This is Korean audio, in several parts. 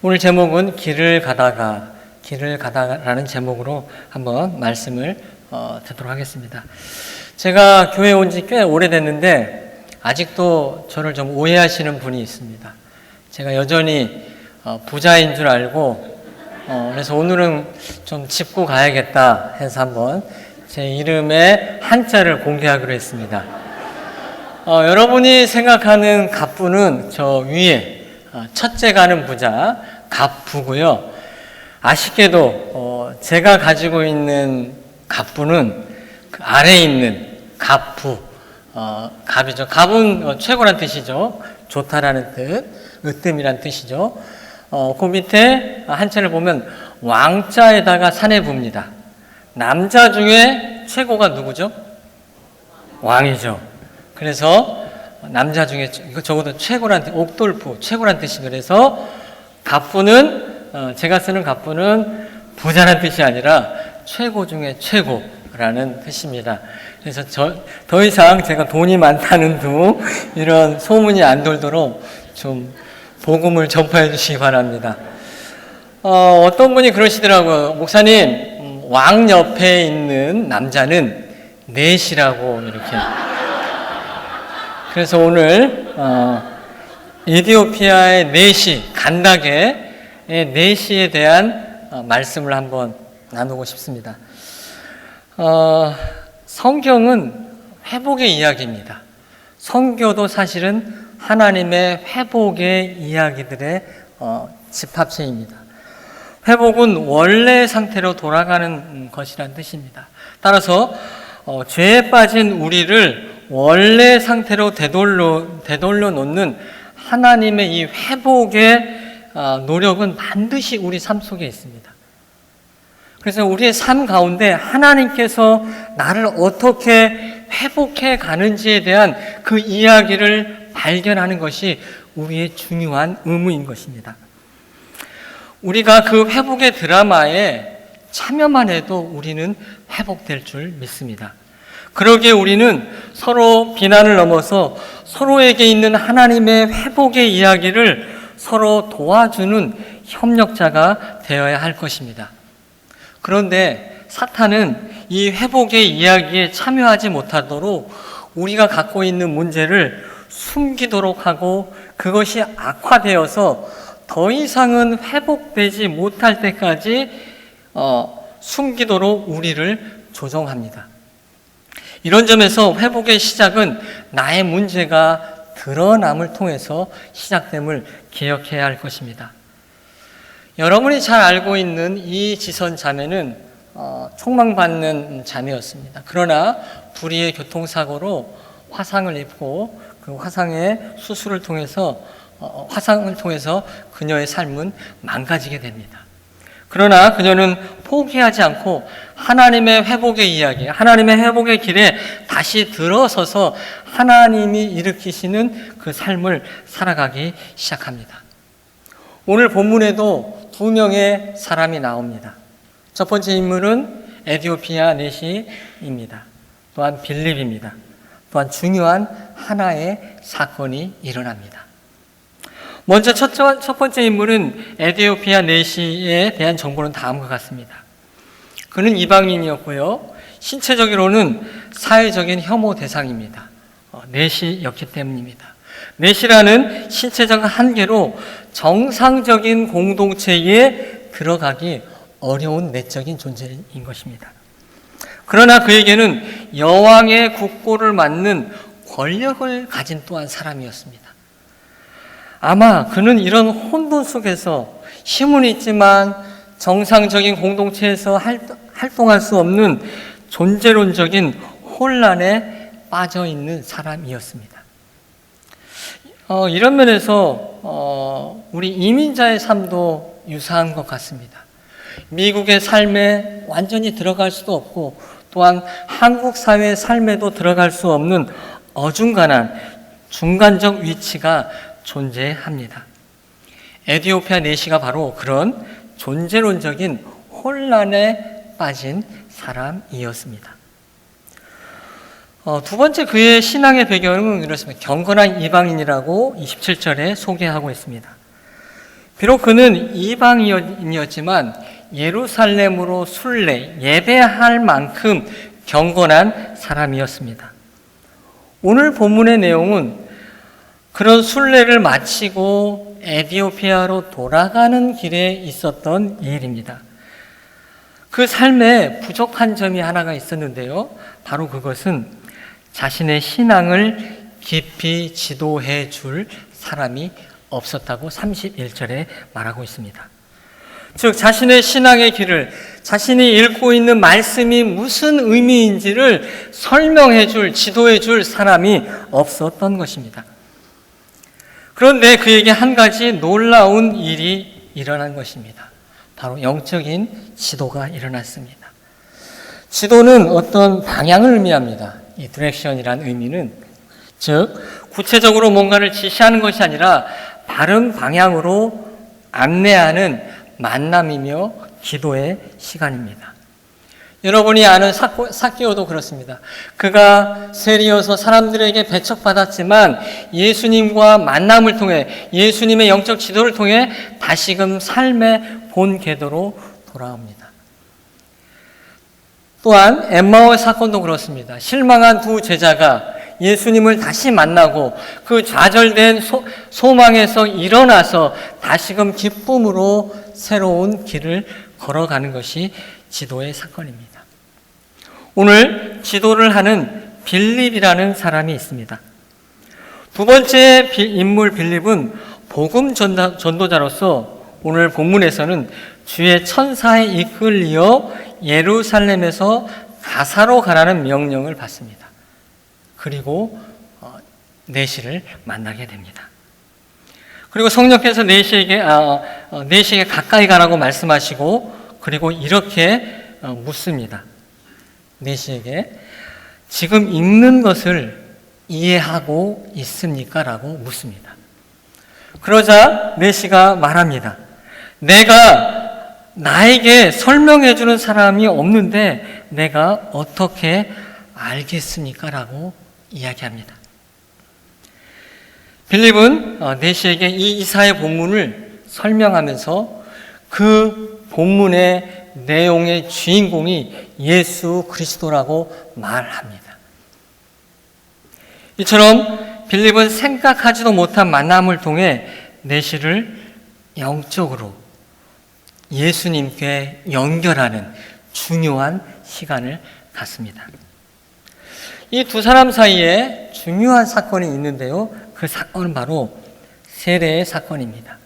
오늘 제목은 길을 가다가라는 제목으로 한번 말씀을 듣도록 하겠습니다. 제가 교회에 온 지 꽤 오래됐는데 아직도 저를 좀 오해하시는 분이 있습니다. 제가 여전히 부자인 줄 알고 그래서 오늘은 좀 짚고 가야겠다 해서 한번 제 이름의 한자를 공개하기로 했습니다. 여러분이 생각하는 갑부는 저 위에 첫째 가는 부자 갑부고요. 아쉽게도 제가 가지고 있는 갑부는 그 아래에 있는 갑부, 갑이죠. 갑은 최고란 뜻이죠. 좋다라는 뜻, 으뜸이란 뜻이죠. 그 밑에 한자를 보면 왕자에다가 사내부입니다. 남자 중에 최고가 누구죠? 왕이죠. 그래서 남자 중에 적어도 최고란 뜻, 옥돌부, 최고란 뜻이 그래서 갑부는 제가 쓰는 갑부는 부자란 뜻이 아니라 최고 중에 최고라는 뜻입니다. 그래서 더 이상 제가 돈이 많다는 둥 이런 소문이 안 돌도록 좀 복음을 전파해 주시기 바랍니다. 어떤 분이 그러시더라고요. 목사님, 왕 옆에 있는 남자는 넷이라고 이렇게. 그래서 오늘 에티오피아의 넷이 간다게의 넷이에 대한 말씀을 한번 나누고 싶습니다. 성경은 회복의 이야기입니다. 선교도 사실은 하나님의 회복의 이야기들의 집합체입니다. 회복은 원래 상태로 돌아가는 것이란 뜻입니다. 따라서 죄에 빠진 우리를 원래 상태로 되돌려 놓는 하나님의 이 회복의 노력은 반드시 우리 삶 속에 있습니다. 그래서 우리의 삶 가운데 하나님께서 나를 어떻게 회복해 가는지에 대한 그 이야기를 발견하는 것이 우리의 중요한 의무인 것입니다. 우리가 그 회복의 드라마에 참여만 해도 우리는 회복될 줄 믿습니다. 그러기에 우리는 서로 비난을 넘어서 서로에게 있는 하나님의 회복의 이야기를 서로 도와주는 협력자가 되어야 할 것입니다. 그런데 사탄은 이 회복의 이야기에 참여하지 못하도록 우리가 갖고 있는 문제를 숨기도록 하고 그것이 악화되어서 더 이상은 회복되지 못할 때까지 숨기도록 우리를 조종합니다. 이런 점에서 회복의 시작은 나의 문제가 드러남을 통해서 시작됨을 기억해야 할 것입니다. 여러분이 잘 알고 있는 이 지선 자매는 총망받는 자매였습니다. 그러나 불의의 교통사고로 화상을 입고 그 화상의 수술을 통해서 화상을 통해서 그녀의 삶은 망가지게 됩니다. 그러나 그녀는 포기하지 않고 하나님의 회복의 이야기, 하나님의 회복의 길에 다시 들어서서 하나님이 일으키시는 그 삶을 살아가기 시작합니다. 오늘 본문에도 2명의 사람이 나옵니다. 첫 번째 인물은 에티오피아 넷이입니다. 또한 빌립입니다. 또한 중요한 하나의 사건이 일어납니다. 먼저 첫 번째 인물은 에티오피아 넷이에 대한 정보는 다음과 같습니다. 그는 이방인이었고요. 신체적으로는 사회적인 혐오 대상입니다. 넷이었기 때문입니다. 넷이라는 신체적 한계로 정상적인 공동체에 들어가기 어려운 내적인 존재인 것입니다. 그러나 그에게는 여왕의 국보를 맡는 권력을 가진 또한 사람이었습니다. 아마 그는 이런 혼돈 속에서 힘은 있지만 정상적인 공동체에서 활동할 수 없는 존재론적인 혼란에 빠져 있는 사람이었습니다. 이런 면에서 우리 이민자의 삶도 유사한 것 같습니다. 미국의 삶에 완전히 들어갈 수도 없고 또한 한국 사회의 삶에도 들어갈 수 없는 어중간한 중간적 위치가 존재합니다. 에티오피아 넷이가 바로 그런 존재론적인 혼란에 빠진 사람이었습니다. 두 번째 그의 신앙의 배경은 이렇습니다. 경건한 이방인이라고 27절에 소개하고 있습니다. 비록 그는 이방인이었지만 예루살렘으로 순례, 예배할 만큼 경건한 사람이었습니다. 오늘 본문의 내용은 그런 순례를 마치고 에티오피아로 돌아가는 길에 있었던 일입니다. 그 삶에 부족한 점이 하나가 있었는데요. 바로 그것은 자신의 신앙을 깊이 지도해 줄 사람이 없었다고 31절에 말하고 있습니다. 즉 자신의 신앙의 길을, 자신이 읽고 있는 말씀이 무슨 의미인지를 설명해 줄, 지도해 줄 사람이 없었던 것입니다. 그런데 그에게 한 가지 놀라운 일이 일어난 것입니다. 바로 영적인 지도가 일어났습니다. 지도는 어떤 방향을 의미합니다. 이 디렉션이라는 의미는, 즉 구체적으로 뭔가를 지시하는 것이 아니라 바른 방향으로 안내하는 만남이며 기도의 시간입니다. 여러분이 아는 삭개오도 그렇습니다. 그가 세리여서 사람들에게 배척받았지만 예수님과 만남을 통해, 예수님의 영적 지도를 통해 다시금 삶의 본 궤도로 돌아옵니다. 또한 엠마오의 사건도 그렇습니다. 실망한 두 제자가 예수님을 다시 만나고 그 좌절된 소망에서 일어나서 다시금 기쁨으로 새로운 길을 걸어가는 것이 지도의 사건입니다. 오늘 지도를 하는 빌립이라는 사람이 있습니다. 두 번째 인물 빌립은 복음 전도자로서 오늘 본문에서는 주의 천사에 이끌려 예루살렘에서 가사로 가라는 명령을 받습니다. 그리고 내시를 만나게 됩니다. 그리고 성령께서 내시에게 가까이 가라고 말씀하시고, 그리고 이렇게 묻습니다. 내시에게 지금 읽는 것을 이해하고 있습니까? 라고 묻습니다. 그러자 내시가 말합니다. 나에게 설명해 주는 사람이 없는데 내가 어떻게 알겠습니까? 라고 이야기합니다. 빌립은 내시에게 이 이사의 본문을 설명하면서 그 본문의 내용의 주인공이 예수 그리스도라고 말합니다. 이처럼 빌립은 생각하지도 못한 만남을 통해 내시를 영적으로 예수님께 연결하는 중요한 시간을 갖습니다. 이 두 사람 사이에 중요한 사건이 있는데요. 그 사건은 바로 세례의 사건입니다.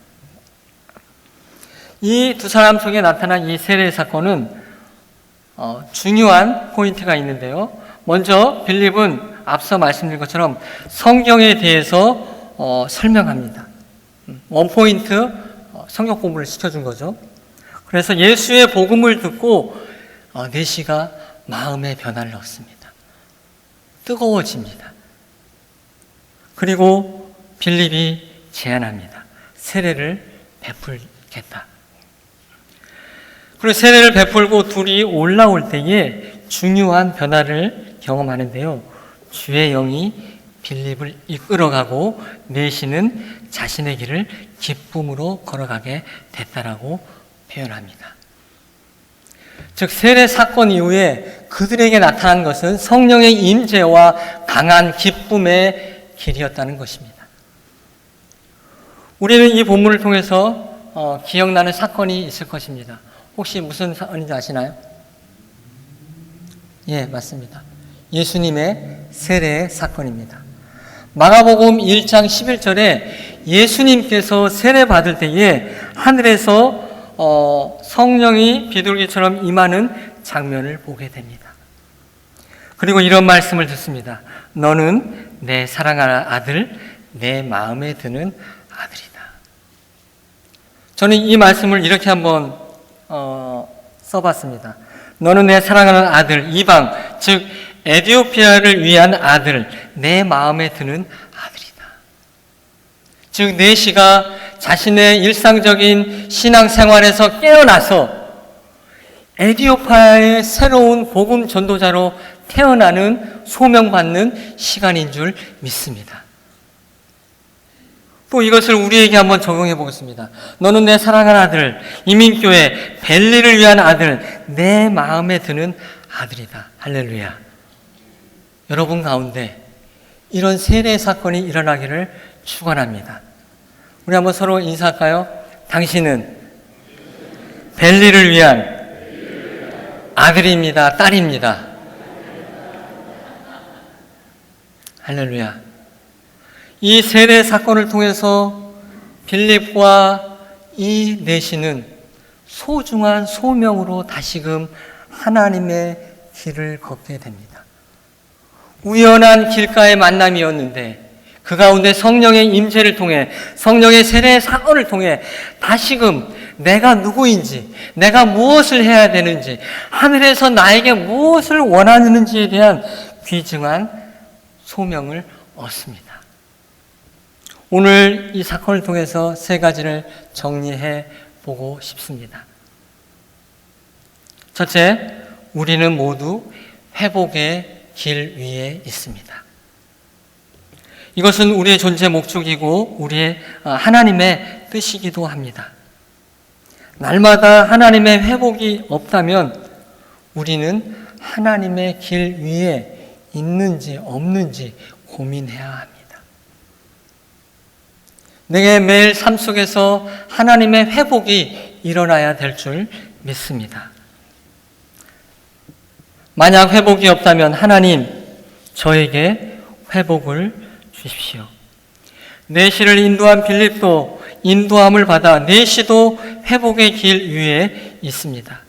이 두 사람 속에 나타난 이 세례의 사건은 중요한 포인트가 있는데요. 먼저 빌립은 앞서 말씀드린 것처럼 성경에 대해서 설명합니다. 원포인트 성경 공부를 시켜준 거죠. 그래서 예수의 복음을 듣고 내시가 마음의 변화를 얻습니다. 뜨거워집니다. 그리고 빌립이 제안합니다. 세례를 베풀겠다. 그리고 세례를 베풀고 둘이 올라올 때에 중요한 변화를 경험하는데요. 주의 영이 빌립을 이끌어가고 내시는 자신의 길을 기쁨으로 걸어가게 됐다라고 표현합니다. 즉 세례 사건 이후에 그들에게 나타난 것은 성령의 임재와 강한 기쁨의 길이었다는 것입니다. 우리는 이 본문을 통해서 기억나는 사건이 있을 것입니다. 혹시 무슨 사건인지 아시나요? 예, 맞습니다. 예수님의 세례 사건입니다. 마가복음 1장 11절에 예수님께서 세례 받을 때에 하늘에서 성령이 비둘기처럼 임하는 장면을 보게 됩니다. 그리고 이런 말씀을 듣습니다. 너는 내 사랑하는 아들, 내 마음에 드는 아들이다. 저는 이 말씀을 이렇게 한번 써봤습니다. 너는 내 사랑하는 아들, 이방, 즉 에티오피아를 위한 아들, 내 마음에 드는 아들이다. 즉 내시가 자신의 일상적인 신앙생활에서 깨어나서 에티오피아의 새로운 복음 전도자로 태어나는 소명받는 시간인 줄 믿습니다. 또 이것을 우리에게 한번 적용해 보겠습니다. 너는 내 사랑하는 아들, 이민교회 벨리를 위한 아들, 내 마음에 드는 아들이다. 할렐루야. 여러분 가운데 이런 세례 사건이 일어나기를 축원합니다. 우리 한번 서로 인사할까요? 당신은 벨리를 위한 아들입니다. 딸입니다. 할렐루야. 이 세례 사건을 통해서 빌립과 이 내시는 소중한 소명으로 다시금 하나님의 길을 걷게 됩니다. 우연한 길가의 만남이었는데 그 가운데 성령의 임재를 통해, 성령의 세례 사건을 통해 다시금 내가 누구인지, 내가 무엇을 해야 되는지, 하늘에서 나에게 무엇을 원하는지에 대한 귀중한 소명을 얻습니다. 오늘 이 사건을 통해서 세 가지를 정리해 보고 싶습니다. 첫째, 우리는 모두 회복의 길 위에 있습니다. 이것은 우리의 존재 목적이고 우리의 하나님의 뜻이기도 합니다. 날마다 하나님의 회복이 없다면 우리는 하나님의 길 위에 있는지 없는지 고민해야 합니다. 내게 매일 삶 속에서 하나님의 회복이 일어나야 될 줄 믿습니다. 만약 회복이 없다면 하나님, 저에게 회복을 주십시오. 내시를 인도한 빌립도 인도함을 받아 내시도 회복의 길 위에 있습니다.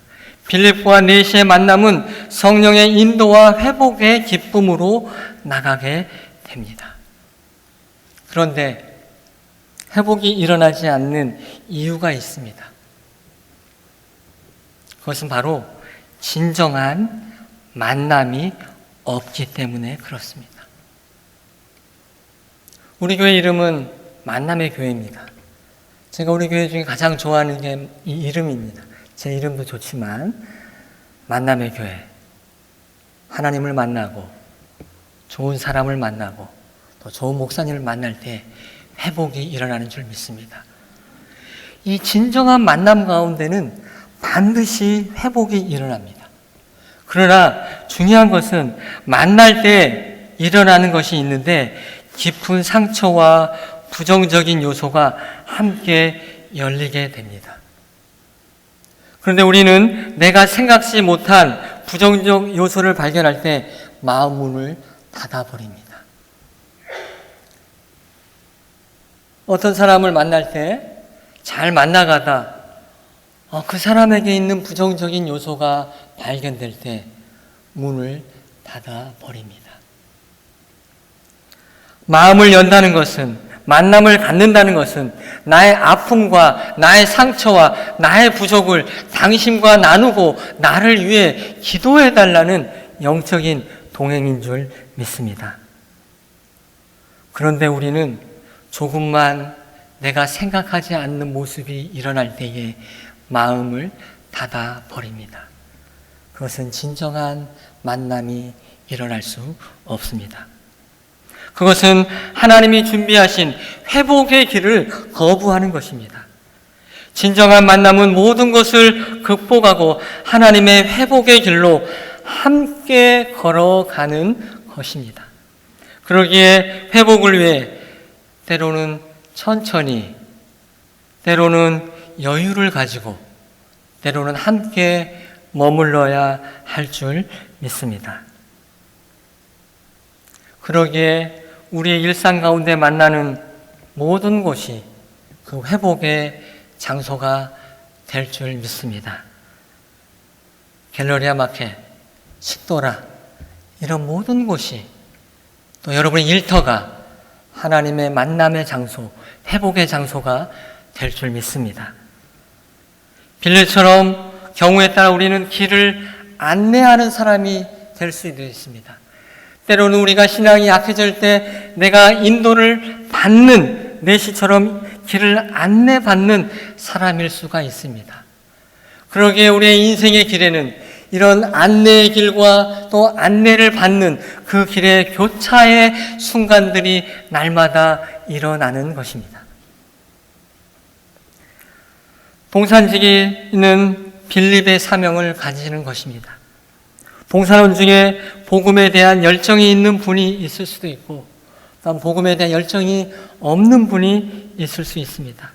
빌립과 내시의 만남은 성령의 인도와 회복의 기쁨으로 나가게 됩니다. 그런데 회복이 일어나지 않는 이유가 있습니다. 그것은 바로 진정한 만남이 없기 때문에 그렇습니다. 우리 교회 이름은 만남의 교회입니다. 제가 우리 교회 중에 가장 좋아하는 게 이 이름입니다. 제 이름도 좋지만 만남의 교회. 하나님을 만나고 좋은 사람을 만나고 또 좋은 목사님을 만날 때 회복이 일어나는 줄 믿습니다. 이 진정한 만남 가운데는 반드시 회복이 일어납니다. 그러나 중요한 것은 만날 때 일어나는 것이 있는데 깊은 상처와 부정적인 요소가 함께 열리게 됩니다. 그런데 우리는 내가 생각지 못한 부정적 요소를 발견할 때 마음 문을 닫아버립니다. 어떤 사람을 만날 때 잘 만나가다 그 사람에게 있는 부정적인 요소가 발견될 때 문을 닫아버립니다. 마음을 연다는 것은, 만남을 갖는다는 것은 나의 아픔과 나의 상처와 나의 부족을 당신과 나누고 나를 위해 기도해달라는 영적인 동행인 줄 믿습니다. 그런데 우리는 조금만 내가 생각하지 않는 모습이 일어날 때에 마음을 닫아버립니다. 그것은 진정한 만남이 일어날 수 없습니다. 그것은 하나님이 준비하신 회복의 길을 거부하는 것입니다. 진정한 만남은 모든 것을 극복하고 하나님의 회복의 길로 함께 걸어가는 것입니다. 그러기에 회복을 위해 때로는 천천히, 때로는 여유를 가지고, 때로는 함께 머물러야 할 줄 믿습니다. 그러기에 우리의 일상 가운데 만나는 모든 곳이 그 회복의 장소가 될 줄 믿습니다. 갤러리아 마켓, 식도라, 이런 모든 곳이 또 여러분의 일터가 하나님의 만남의 장소, 회복의 장소가 될 줄 믿습니다. 빌립처럼 경우에 따라 우리는 길을 안내하는 사람이 될 수도 있습니다. 때로는 우리가 신앙이 약해질 때 내가 인도를 받는 내시처럼 길을 안내받는 사람일 수가 있습니다. 그러기에 우리의 인생의 길에는 이런 안내의 길과 또 안내를 받는 그 길의 교차의 순간들이 날마다 일어나는 것입니다. 봉산지기는 빌립의 사명을 가지는 것입니다. 봉사원 중에 복음에 대한 열정이 있는 분이 있을 수도 있고, 또한 복음에 대한 열정이 없는 분이 있을 수 있습니다.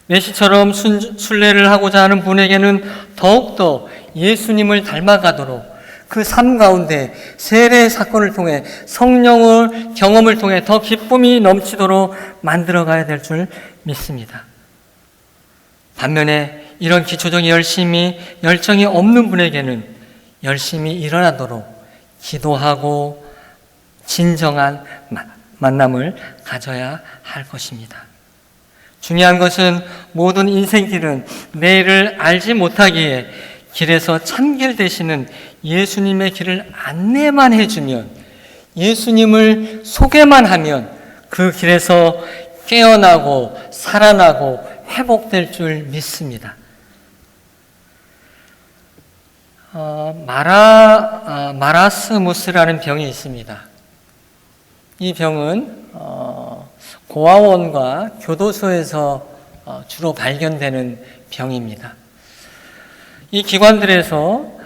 메시처럼 순례를 하고자 하는 분에게는 더욱더 예수님을 닮아가도록 그 삶 가운데 세례 사건을 통해 성령을 경험을 통해 더 기쁨이 넘치도록 만들어가야 될 줄 믿습니다. 반면에 이런 기초적인 열정이 없는 분에게는 열심히 일어나도록 기도하고 진정한 만남을 가져야 할 것입니다. 중요한 것은 모든 인생길은 내일을 알지 못하기에 길에서 참길 되시는 예수님의 길을 안내만 해주면, 예수님을 소개만 하면 그 길에서 깨어나고 살아나고 회복될 줄 믿습니다. 마라스무스라는 병이 있습니다. 이 병은 고아원과 교도소에서 주로 발견되는 병입니다. 이 기관들에서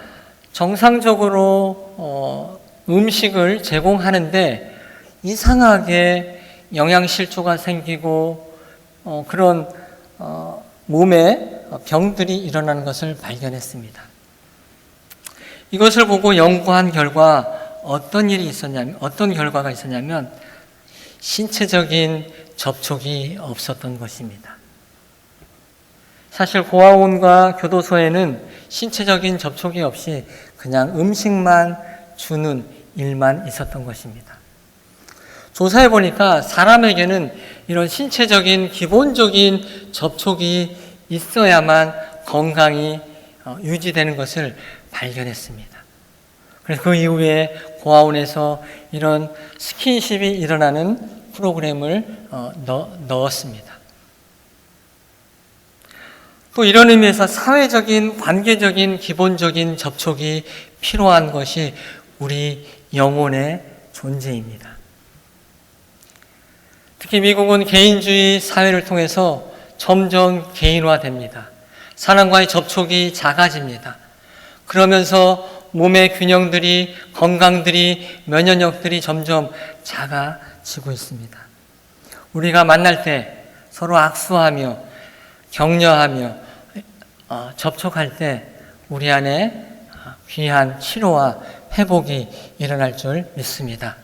정상적으로 음식을 제공하는데 이상하게 영양실조가 생기고 그런 몸에 병들이 일어나는 것을 발견했습니다. 이것을 보고 연구한 결과 어떤 결과가 있었냐면 신체적인 접촉이 없었던 것입니다. 사실 고아원과 교도소에는 신체적인 접촉이 없이 그냥 음식만 주는 일만 있었던 것입니다. 조사해 보니까 사람에게는 이런 신체적인 기본적인 접촉이 있어야만 건강이 유지되는 것을 발견했습니다. 그래서 그 이후에 고아원에서 이런 스킨십이 일어나는 프로그램을 넣었습니다. 또 이런 의미에서 사회적인, 관계적인, 기본적인 접촉이 필요한 것이 우리 영혼의 존재입니다. 특히 미국은 개인주의 사회를 통해서 점점 개인화됩니다. 사람과의 접촉이 작아집니다. 그러면서 몸의 균형들이, 건강들이, 면역력들이 점점 작아지고 있습니다. 우리가 만날 때 서로 악수하며 격려하며 접촉할 때 우리 안에 귀한 치료와 회복이 일어날 줄 믿습니다.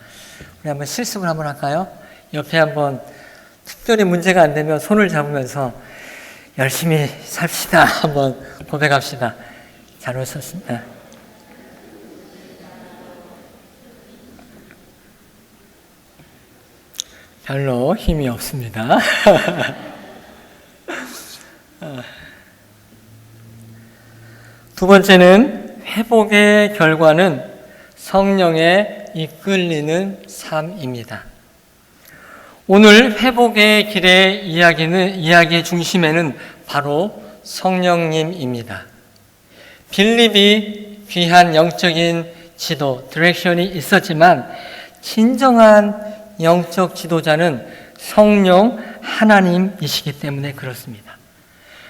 우리 한번 실습을 한번 할까요? 옆에 한번 특별히 문제가 안 되면 손을 잡으면서 열심히 삽시다 한번 고백합시다. 잘 오셨습니다. 별로 힘이 없습니다. 두 번째는 회복의 결과는 성령에 이끌리는 삶입니다. 오늘 회복의 길의 이야기의 중심에는 바로 성령님입니다. 빌립이 귀한 영적인 지도, 디렉션이 있었지만 진정한 영적 지도자는 성령 하나님이시기 때문에 그렇습니다.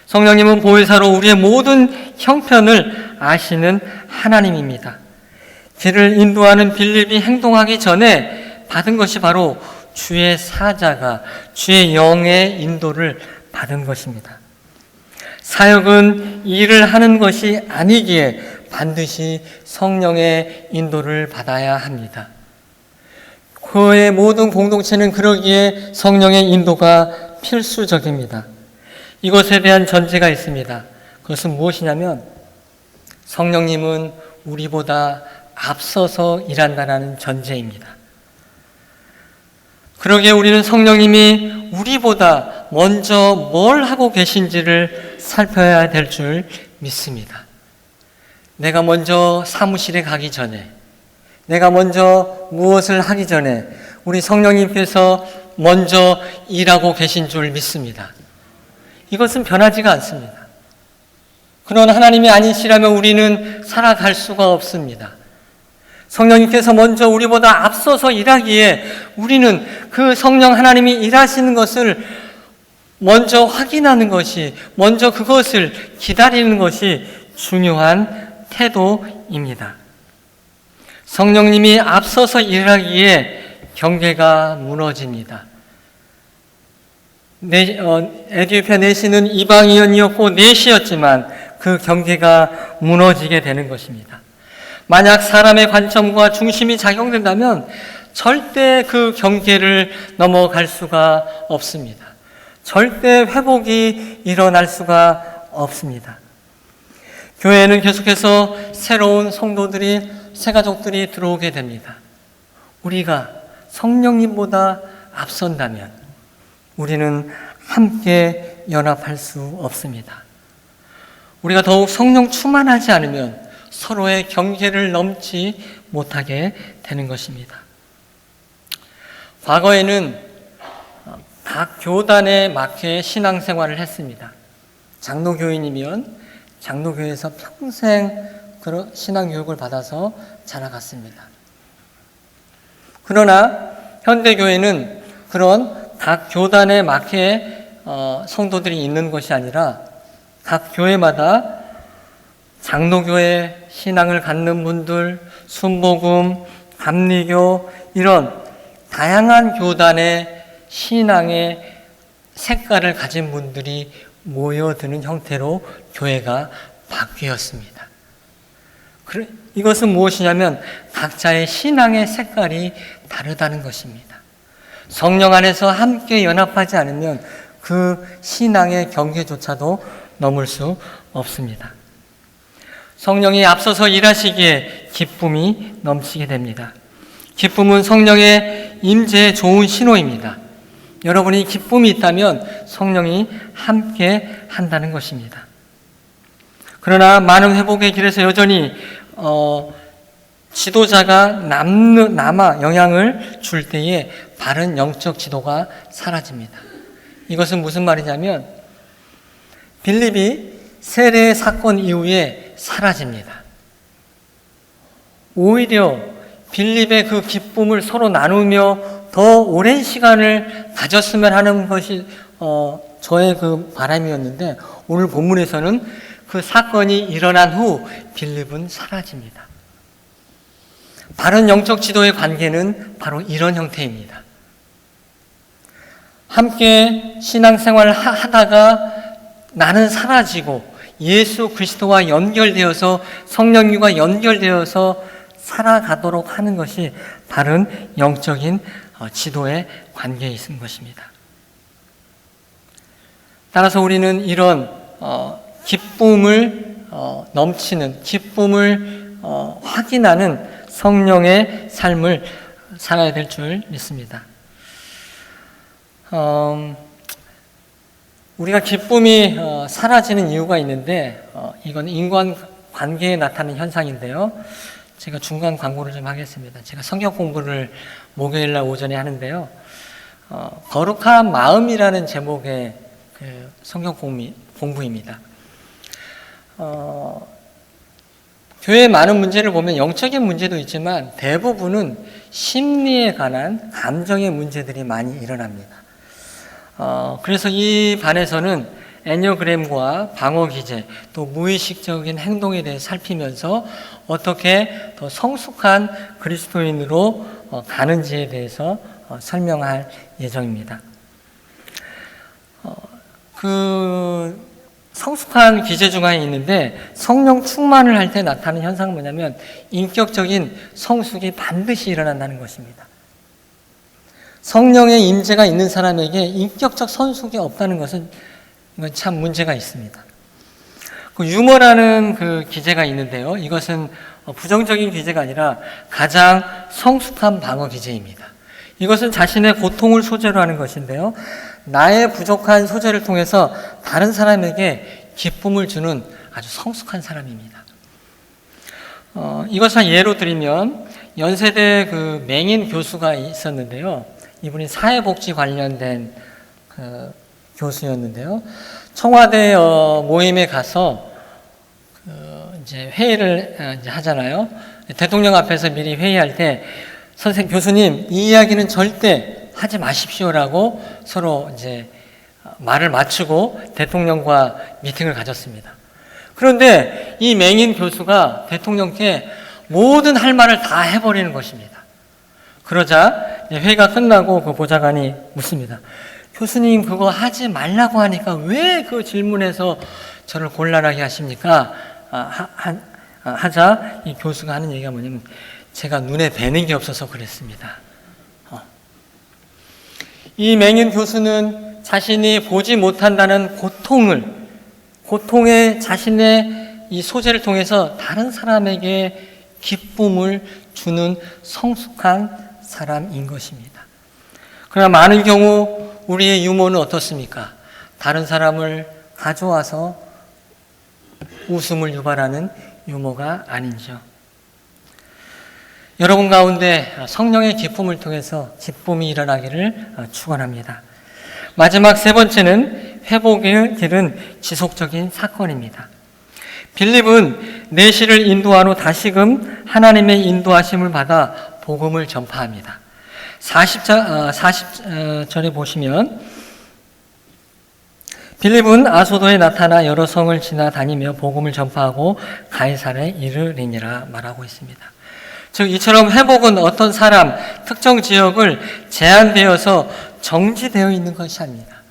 성령님은 보혜사로 우리의 모든 형편을 아시는 하나님입니다. 길을 인도하는 빌립이 행동하기 전에 받은 것이 바로 주의 사자가 주의 영의 인도를 받은 것입니다. 사역은 일을 하는 것이 아니기에 반드시 성령의 인도를 받아야 합니다. 그의 모든 공동체는 그러기에 성령의 인도가 필수적입니다. 이것에 대한 전제가 있습니다. 그것은 무엇이냐면 성령님은 우리보다 앞서서 일한다는 전제입니다. 그러기에 우리는 성령님이 우리보다 먼저 뭘 하고 계신지를 살펴야 될 줄 믿습니다. 내가 먼저 사무실에 가기 전에, 내가 먼저 무엇을 하기 전에 우리 성령님께서 먼저 일하고 계신 줄 믿습니다. 이것은 변하지가 않습니다. 그런 하나님이 아니시라면 우리는 살아갈 수가 없습니다. 성령님께서 먼저 우리보다 앞서서 일하기에 우리는 그 성령 하나님이 일하시는 것을 먼저 확인하는 것이, 먼저 그것을 기다리는 것이 중요한 태도입니다. 성령님이 앞서서 일하기에 경계가 무너집니다. 에디오피아 내시는 이방인이었고 내시였지만 그 경계가 무너지게 되는 것입니다. 만약 사람의 관점과 중심이 작용된다면 절대 그 경계를 넘어갈 수가 없습니다. 절대 회복이 일어날 수가 없습니다. 교회에는 계속해서 새로운 성도들이, 새가족들이 들어오게 됩니다. 우리가 성령님보다 앞선다면 우리는 함께 연합할 수 없습니다. 우리가 더욱 성령 충만하지 않으면 서로의 경계를 넘지 못하게 되는 것입니다. 과거에는 각 교단에 맞게 신앙생활을 했습니다. 장로교인이면 장로교회에서 평생 그런 신앙교육을 받아서 자라갔습니다. 그러나 현대교회는 그런 각 교단에 맞게 성도들이 있는 것이 아니라 각 교회마다 장로교회 신앙을 갖는 분들, 순복음, 감리교 이런 다양한 교단의 신앙의 색깔을 가진 분들이 모여드는 형태로 교회가 바뀌었습니다. 이것은 무엇이냐면 각자의 신앙의 색깔이 다르다는 것입니다. 성령 안에서 함께 연합하지 않으면 그 신앙의 경계조차도 넘을 수 없습니다. 성령이 앞서서 일하시기에 기쁨이 넘치게 됩니다. 기쁨은 성령의 임재의 좋은 신호입니다. 여러분이 기쁨이 있다면 성령이 함께 한다는 것입니다. 그러나 많은 회복의 길에서 여전히 지도자가 남아 영향을 줄 때에 바른 영적 지도가 사라집니다. 이것은 무슨 말이냐면 빌립이 세례 사건 이후에 사라집니다. 오히려 빌립의 그 기쁨을 서로 나누며 더 오랜 시간을 가졌으면 하는 것이 저의 그 바람이었는데 오늘 본문에서는 그 사건이 일어난 후 빌립은 사라집니다. 바른 영적 지도의 관계는 바로 이런 형태입니다. 함께 신앙생활을 하다가 나는 사라지고 예수 그리스도와 연결되어서 성령님과 연결되어서 살아가도록 하는 것이 바른 영적인 지도의 관계에 있는 것입니다. 따라서 우리는 이런 기쁨을 넘치는, 기쁨을 확인하는 성령의 삶을 살아야 될 줄 믿습니다. 우리가 기쁨이 사라지는 이유가 있는데 이건 인간 관계에 나타나는 현상인데요. 제가 중간 광고를 좀 하겠습니다. 제가 성경 공부를 목요일날 오전에 하는데요. 거룩한 마음이라는 제목의 그 성경 공부입니다. 교회의 많은 문제를 보면 영적인 문제도 있지만 대부분은 심리에 관한 감정의 문제들이 많이 일어납니다. 그래서 이 반에서는 애니어그램과 방어 기제, 또 무의식적인 행동에 대해 살피면서 어떻게 더 성숙한 그리스도인으로 가는지에 대해서 설명할 예정입니다. 그 성숙한 기제 중 하나에 있는데 성령 충만을 할 때 나타나는 현상은 뭐냐면 인격적인 성숙이 반드시 일어난다는 것입니다. 성령의 임재가 있는 사람에게 인격적 성숙이 없다는 것은 이건 참 문제가 있습니다. 그 유머라는 그 기제가 있는데요. 이것은 부정적인 기제가 아니라 가장 성숙한 방어 기제입니다. 이것은 자신의 고통을 소재로 하는 것인데요. 나의 부족한 소재를 통해서 다른 사람에게 기쁨을 주는 아주 성숙한 사람입니다. 이것을 예로 들면 연세대 그 맹인 교수가 있었는데요. 이분이 사회복지 관련된 그 교수였는데요. 청와대 모임에 가서 이제 회의를 이제 하잖아요. 대통령 앞에서 미리 회의할 때 교수님 이 이야기는 절대 하지 마십시오라고 서로 이제 말을 마치고 대통령과 미팅을 가졌습니다. 그런데 이 맹인 교수가 대통령께 모든 할 말을 다 해버리는 것입니다. 그러자 회의가 끝나고 그 보좌관이 묻습니다. 교수님, 그거 하지 말라고 하니까 왜 그 질문에서 저를 곤란하게 하십니까? 하자 이 교수가 하는 얘기가 뭐냐면, 제가 눈에 뵈는 게 없어서 그랬습니다. 이 맹인 교수는 자신이 보지 못한다는 고통의 자신의 이 소재를 통해서 다른 사람에게 기쁨을 주는 성숙한 사람인 것입니다. 그러나 많은 경우 우리의 유머는 어떻습니까? 다른 사람을 가져와서 웃음을 유발하는 유머가 아니죠. 여러분 가운데 성령의 기쁨을 통해서 기쁨이 일어나기를 축원합니다. 마지막 세 번째는 회복의 길은 지속적인 사건입니다. 빌립은 내시를 인도한 후 다시금 하나님의 인도하심을 받아 복음을 전파합니다. 40절에 보시면, 빌립은 아소도에 나타나 여러 성을 지나다니며 복음을 전파하고 가이사랴에 이르리니라 말하고 있습니다. 즉 이처럼 회복은 어떤 사람, 특정 지역을 제한되어서 정지되어 있는 것이 아닙니다.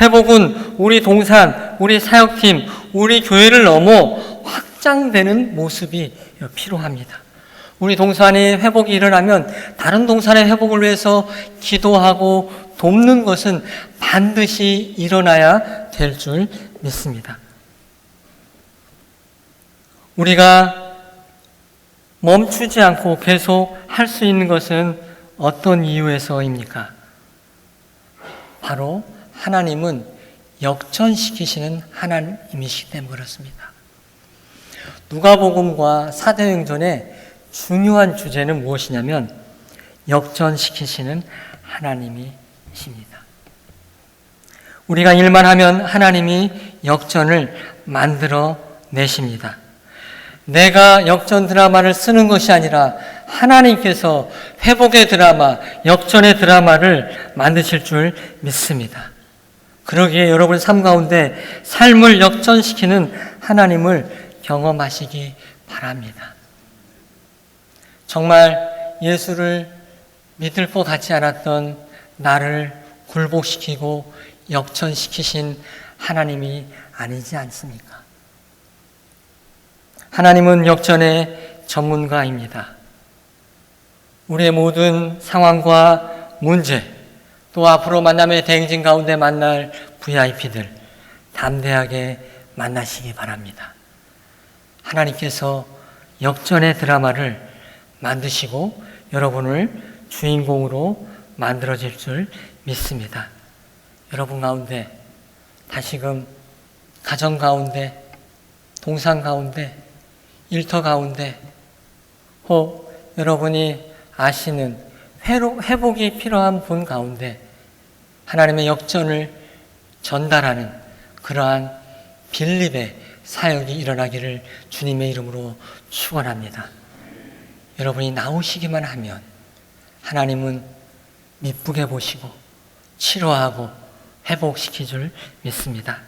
회복은 우리 동산, 우리 사역팀, 우리 교회를 넘어 확장되는 모습이 필요합니다. 우리 동산에 회복이 일어나면 다른 동산의 회복을 위해서 기도하고 돕는 것은 반드시 일어나야 될 줄 믿습니다. 우리가 멈추지 않고 계속 할 수 있는 것은 어떤 이유에서입니까? 바로 하나님은 역전시키시는 하나님이시기 때문에 그렇습니다. 누가복음과 사도행전의 중요한 주제는 무엇이냐면 역전시키시는 하나님이십니다. 우리가 일만 하면 하나님이 역전을 만들어 내십니다. 내가 역전 드라마를 쓰는 것이 아니라 하나님께서 회복의 드라마, 역전의 드라마를 만드실 줄 믿습니다. 그러기에 여러분 삶 가운데 삶을 역전시키는 하나님을 경험하시기 바랍니다. 정말 예수를 믿을 것 같지 않았던 나를 굴복시키고 역전시키신 하나님이 아니지 않습니까? 하나님은 역전의 전문가입니다. 우리의 모든 상황과 문제, 또 앞으로 만남의 대행진 가운데 만날 VIP들 담대하게 만나시기 바랍니다. 하나님께서 역전의 드라마를 만드시고 여러분을 주인공으로 만들어질 줄 믿습니다. 여러분 가운데 다시금 가정 가운데, 동산 가운데, 일터 가운데, 혹 여러분이 아시는 회복이 필요한 분 가운데 하나님의 역전을 전달하는 그러한 빌립의 사역이 일어나기를 주님의 이름으로 축원합니다. 여러분이 나오시기만 하면 하나님은 미쁘게 보시고 치료하고 회복시킬 줄 믿습니다.